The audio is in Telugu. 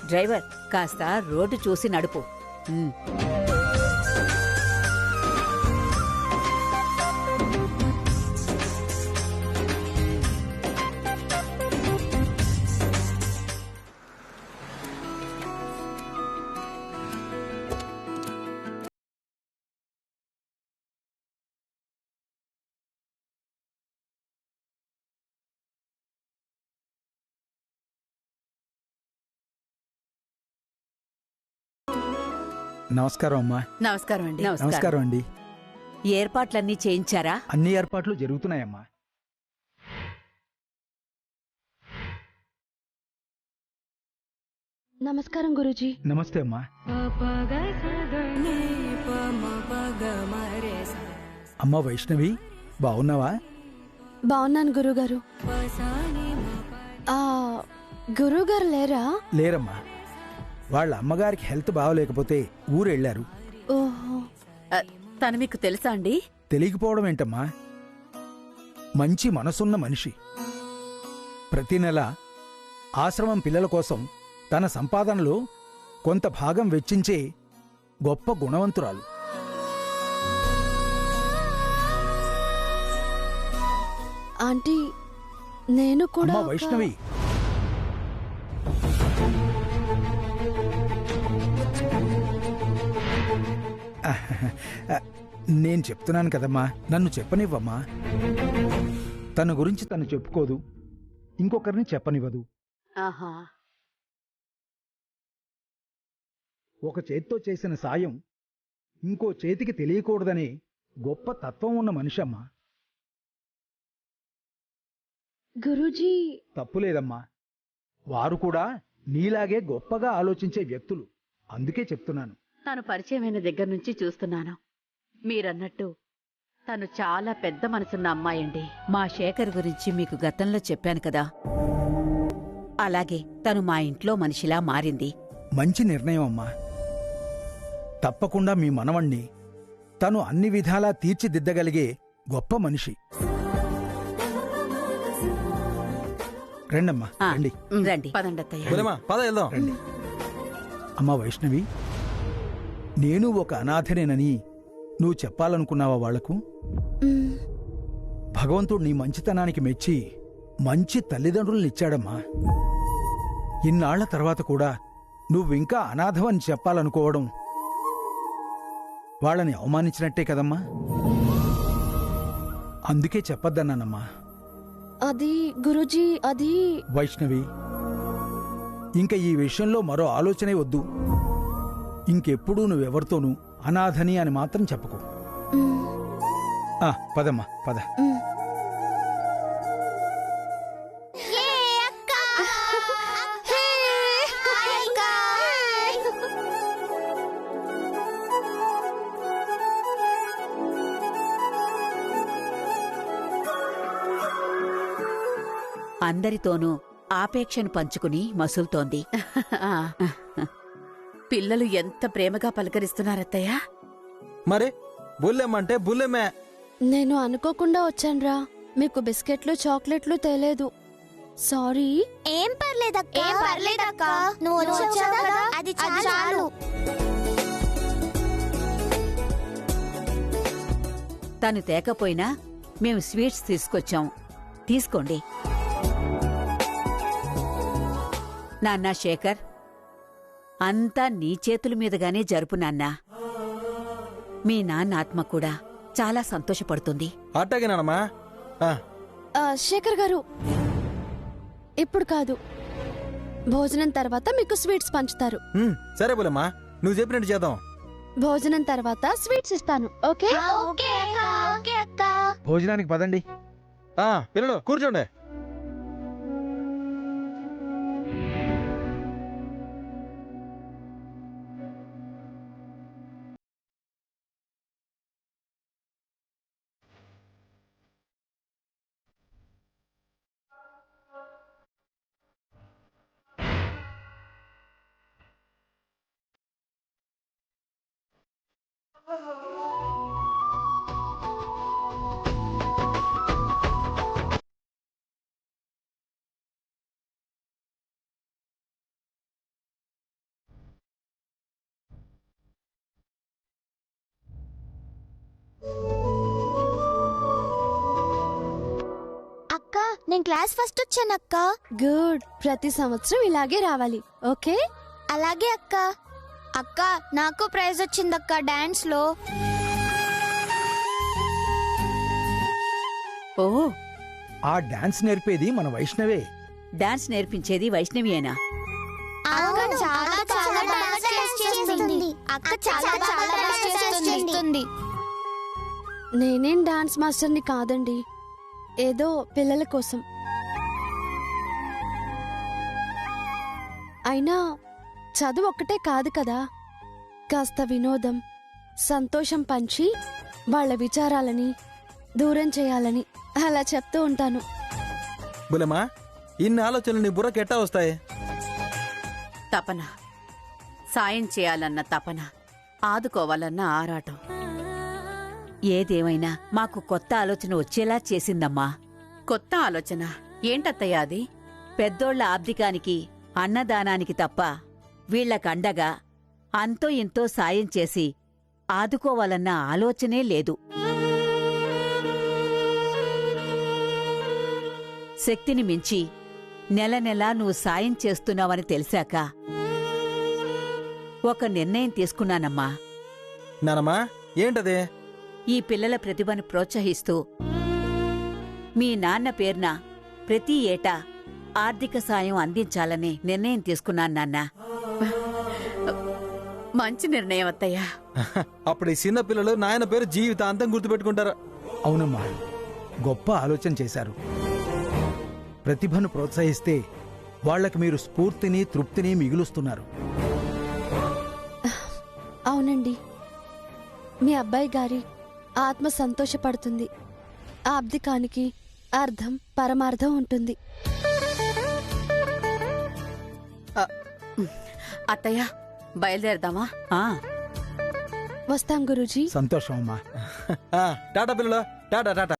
డ్రైవర్, కాస్త రోడ్డు చూసి నడుపు. నమస్కారం అమ్మా. నమస్కారం అండి. నమస్కారం అండి. ఏర్పాట్లన్నీ చేయించారా? అన్ని ఏర్పాట్లు జరుగుతున్నాయమ్మా. నమస్కారం గురూజీ. నమస్తే అమ్మా. అమ్మా వైష్ణవి, బాగున్నావా? బాగున్నాను గురుగారు. గురుగారు లేరా? లేరమ్మా, వాళ్ళ అమ్మగారికి హెల్త్ బాగోలేకపోతే ఊరెళ్ళారు. ఓహో, తను మీకు తెలుసా అండి? తెలియకపోవడం ఏంటమ్మా, మంచి మనసున్న మనిషి. ప్రతి నెల ఆశ్రమం పిల్లల కోసం తన సంపాదనలో కొంత భాగం వెచ్చించే గొప్ప గుణవంతురాలు. ఆంటీ, నేను కూడా. అమ్మా వైష్ణవి, నేను చెప్తున్నాను కదమ్మా, నన్ను చెప్పనివ్వమ్మా. తన గురించి తను చెప్పుకోదు, ఇంకొకరిని చెప్పనివ్వదు. ఒక చేత్తో చేసిన సాయం ఇంకో చేతికి తెలియకూడదనే గొప్ప తత్వం ఉన్న మనిషి అమ్మా. గురూజీ, తప్పులేదమ్మా, వారు కూడా నీలాగే గొప్పగా ఆలోచించే వ్యక్తులు. అందుకే చెప్తున్నాను. తను పరిచయమైన దగ్గర నుంచి చూస్తున్నాను. మీరన్నట్టు తను చాలా పెద్ద మనసున్న అమ్మాయండి. మా శేఖర్ గురించి మీకు గతంలో చెప్పాను కదా, అలాగే తను మా ఇంట్లో మనిషిలా మారింది. మంచి నిర్ణయం అమ్మా. తప్పకుండా మీ మనవణ్ణి తను అన్ని విధాలా తీర్చిదిద్దగలిగే గొప్ప మనిషి. రండమ్మా, రండి. రండి, పదండత్తయ్య. రండి. అమ్మా వైష్ణవి, నేను ఒక అనాథనేనని నువ్వు చెప్పాలనుకున్నావా వాళ్లకు? భగవంతుడు నీ మంచితనానికి మెచ్చి మంచి తల్లిదండ్రులనిచ్చాడమ్మా. ఇన్నాళ్ల తర్వాత కూడా నువ్వింకా అనాథవని చెప్పాలనుకోవడం వాళ్ళని అవమానించినట్టే కదమ్మా. అందుకే చెప్పొద్దన్నానమ్మా. అది గురూజీ, అది. వైష్ణవి, ఇంక ఈ విషయంలో మరో ఆలోచనే వద్దు. ఇంకెప్పుడూ నువ్వెవరితోనూ అనాథని అని మాత్రం చెప్పకు. పదమ్మా, పద. అందరితోనూ ఆపేక్షను పంచుకుని మసులుతోంది. పిల్లలు ఎంత ప్రేమగా పలకరిస్తున్నారత్తయ్యా. మరి బుల్లెమ్మంటే బుల్లెమే. నేను అనుకోకుండా వచ్చానురా, మీకు బిస్కెట్లు చాక్లెట్లు తేలేదు. సారీ. ఏం పర్లేదక్క, నువ్వు వచ్చావు కదా, అది చాలు. తను తేకపోయినా మేము స్వీట్స్ తీసుకొచ్చాం, తీసుకోండి. నాన్నా శేఖర్, అంతా నీ చేతుల మీదుగానే జరుపు నాన్నా. మీ నాన్న ఆత్మ కూడా చాలా సంతోషపడుతుంది. అట్టగేనమ్మా. శేఖర్ గారు, ఇప్పుడు కాదు, భోజనం తర్వాత మీకు స్వీట్స్ పంచుతారు. సరే బుల్లెమ్మా, నువ్వు చెప్పినట్టు చేద్దాం. భోజనం తర్వాత స్వీట్స్ ఇస్తాను. ఓకే? ఓకే అక్క. భోజనానికి పదండి. పిల్లలు కూర్చోండి. అక్క నేను క్లాస్ ఫస్ట్ వచ్చాను అక్క. గుడ్. ప్రతి సంవత్సరం ఇలాగే రావాలి. ఓకే. అలాగే అక్క. అక్క నాకు ప్రైజ్ వచ్చిందక్క డాన్స్ లో. ఓ, ఆ డాన్స్ నేర్పేది మన వైష్ణవే. డాన్స్ నేర్పించేది వైష్ణవియేనా? అక్క చాలా చాలా డాన్స్ చేస్తుంది. అక్క చాలా చాలా డాన్స్ చేస్తుంది. నేనేం డాన్స్ మాస్టర్ని కాదండి, ఏదో పిల్లల కోసం. అయినా చదువు ఒక్కటే కాదు కదా, కాస్త వినోదం, సంతోషం పంచి వాళ్ళ విచారాలని దూరం చేయాలని అలా చెప్తూ ఉంటాను. బుల్లెమ్మా, ఇన్ని ఆలోచనలు నీ బుర్రకి ఎట్టా వస్తాయి? తపన, సాయం చేయాలన్న తపన, ఆదుకోవాలన్న ఆరాటం. ఏదేమైనా మాకు కొత్త ఆలోచన వచ్చేలా చేసిందమ్మా. కొత్త ఆలోచన ఏంటత్తయ్యా అది? పెద్దోళ్ల ఆబ్దికానికి, అన్నదానానికి తప్ప వీళ్లకండగా అంతో ఇంతో సాయం చేసి ఆదుకోవాలన్న ఆలోచనే లేదు. శక్తిని మించి నెల నెలా నువ్వు సాయం చేస్తున్నావని తెలిసాక ఒక నిర్ణయం తీసుకున్నానమ్మా. నానమ్మా, ఏంటది? ఈ పిల్లల ప్రతిభను ప్రోత్సహిస్తూ మీ నాన్న పేరున ప్రతి ఏటా ఆర్థిక సాయం అందించాలని నిర్ణయం తీసుకున్నాను నాన్న. మంచి నిర్ణయం అత్తయ్యా. అప్పుడు ఈ చిన్న పిల్లలు నాయన పేరు జీవితాంతం గుర్తుపెట్టుకుంటారు. అవునమ్మా, గొప్ప ఆలోచన చేశారు. ప్రతిభను ప్రోత్సహిస్తే వాళ్లకు మీరు స్ఫూర్తిని, తృప్తిని మిగులుస్తున్నారు. అవునండి, మీ అబ్బాయి గారి ఆత్మ సంతోషపడుతుంది. ఆ అబ్దికానికి అర్థం, పరమార్థం ఉంటుంది. అత్తయ్య, బయలుదేరదామా? వస్తాం గురూజీ. సంతోషం అమ్మా. టాటా పిల్లలు, టాటా టాటా.